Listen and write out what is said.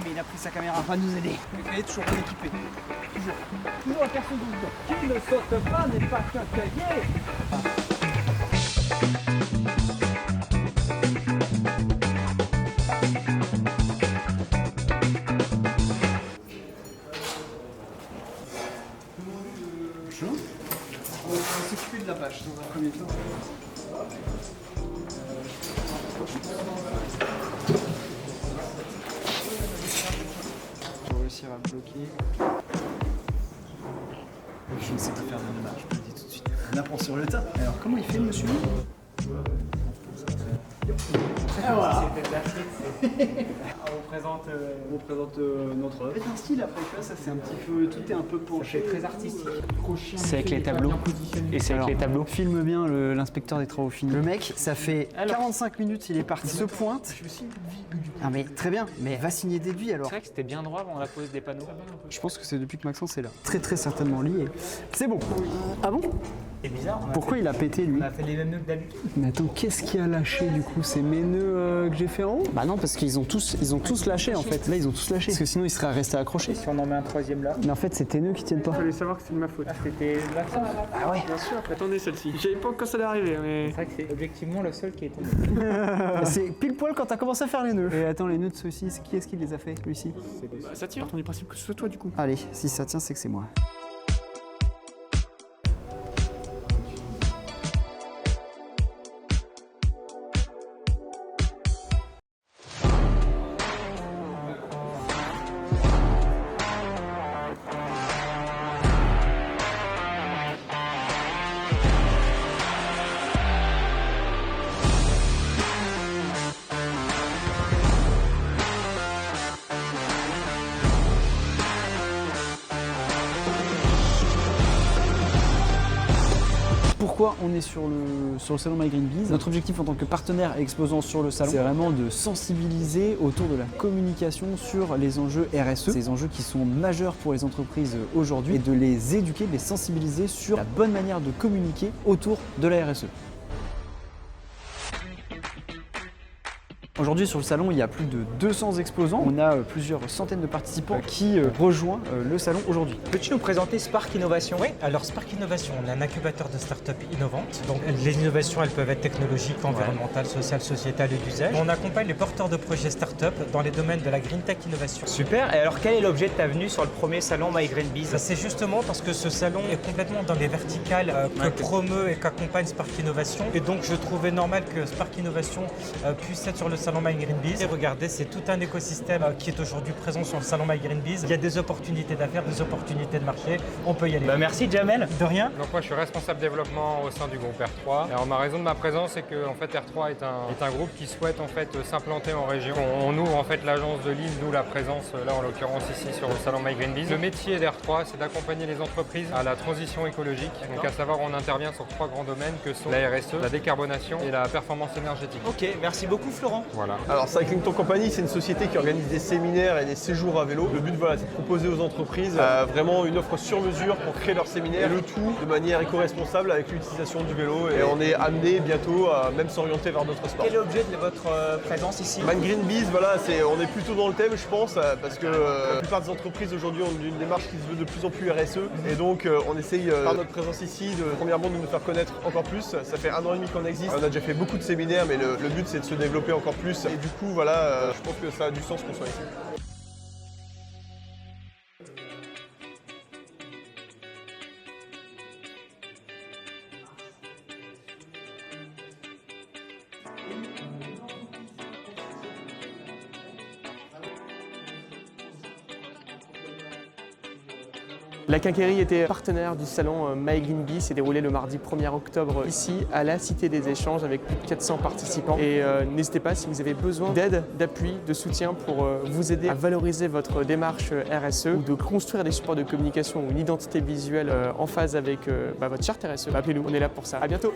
mais il a pris sa caméra, va nous aider. Il est toujours bien équipé. Toujours la personne dedans. Qui ne saute pas n'est pas qu'un cahier. Bonjour. On va s'occuper de la bâche dans un premier temps. On va réussir à bloquer. Je ne sais pas faire de démarche, je vous le dis tout de suite. On apprend sur le tas. Alors comment il fait le monsieur? Ah voilà. On présente notre œuvre. C'est un style après, tu vois, ça c'est un petit peu, tout est un peu penché. Très artistique. C'est avec les tableaux. Et c'est avec les tableaux. Filme bien l'inspecteur des travaux finis. Le mec, ça fait 45 minutes, il est parti. Il se pointe. Ah mais très bien, mais va signer des devis alors. C'est vrai que c'était bien droit avant la pose des panneaux. Je pense que c'est depuis que Maxence est là. Très certainement lié. C'est bon. Ah bon? C'est bizarre. Pourquoi il a pété lui? On a fait les mêmes nœuds que d'habitude. Mais attends, qu'est-ce qui a lâché du coup? C'est mes nœuds que j'ai fait en haut? Bah non, parce qu'ils ont tous lâché en fait. Là ils ont tous lâché. Parce que sinon ils seraient restés accrochés. Si on en met un troisième là. Mais en fait c'est tes nœuds qui tiennent pas. Il fallait savoir que c'est de ma faute. Ah, c'était Maxence. Ah ouais. Bien sûr. Attendez celle-ci. Je savais pas quand ça allait arriver, mais. C'est vrai que c'est objectivement le seul qui est tombé. C'est pile poil quand t'as commencé à faire les nœuds. Et attends, les nœuds de ceux-ci, qui est-ce qui les a fait, celui-ci? Bah, ça tire. On est principe que ce soit toi du coup. Allez, si ça tient, c'est que c'est moi. Pourquoi on est sur le salon My Green Biz? Notre objectif en tant que partenaire et exposant sur le salon, c'est vraiment de sensibiliser autour de la communication sur les enjeux RSE, ces enjeux qui sont majeurs pour les entreprises aujourd'hui, et de les éduquer, de les sensibiliser sur la bonne manière de communiquer autour de la RSE. Aujourd'hui sur le salon, il y a plus de 200 exposants. On a plusieurs centaines de participants qui rejoignent le salon aujourd'hui. Peux-tu nous présenter Spark Innovation? Oui, alors Spark Innovation, on est un incubateur de start-up innovantes. Donc les innovations, elles peuvent être technologiques, environnementales, sociales, sociétales et d'usage. On accompagne les porteurs de projets start-up dans les domaines de la Green Tech Innovation. Super. Et alors quel est l'objet de ta venue sur le premier salon My Green Biz? C'est justement parce que ce salon est complètement dans les verticales que promeut et qu'accompagne Spark Innovation. Et donc je trouvais normal que Spark Innovation puisse être sur le salon My Green Biz. Et regardez, c'est tout un écosystème qui est aujourd'hui présent sur le salon My Green Biz. Il y a des opportunités d'affaires, des opportunités de marché. On peut y aller. Bah merci Jamel. De rien. Donc moi je suis responsable développement au sein du groupe R3. Alors ma raison de ma présence c'est que en fait R3 est un groupe qui souhaite en fait s'implanter en région. On ouvre en fait l'agence de Lille, d'où la présence là en l'occurrence ici sur le salon My Green Biz. Le métier d'R3 c'est d'accompagner les entreprises à la transition écologique. Donc à savoir on intervient sur 3 grands domaines que sont la RSE, la décarbonation et la performance énergétique. Ok, merci beaucoup Florent. Voilà. Alors Cycling Ton Company, c'est une société qui organise des séminaires et des séjours à vélo. Le but, voilà, c'est de proposer aux entreprises vraiment une offre sur mesure pour créer leurs séminaires, et le tout de manière éco-responsable avec l'utilisation du vélo. Et on est amené bientôt à même s'orienter vers d'autres sports. Quel est l'objet de votre présence ici? Man Green Biz, voilà, on est plutôt dans le thème, je pense, parce que la plupart des entreprises aujourd'hui ont une démarche qui se veut de plus en plus RSE. Et donc, on essaye, par notre présence ici, premièrement, de nous faire connaître encore plus. Ça fait 1 an et demi qu'on existe. On a déjà fait beaucoup de séminaires, mais le but, c'est de se développer encore plus. Et du coup, voilà, je pense que ça a du sens qu'on soit ici. La Quincaillerie était partenaire du salon My Green Biz, s'est déroulé le mardi 1er octobre ici à la Cité des Échanges avec plus de 400 participants. Et n'hésitez pas si vous avez besoin d'aide, d'appui, de soutien pour vous aider à valoriser votre démarche RSE ou de construire des supports de communication ou une identité visuelle en phase avec votre charte RSE. Appelez-nous, on est là pour ça. À bientôt.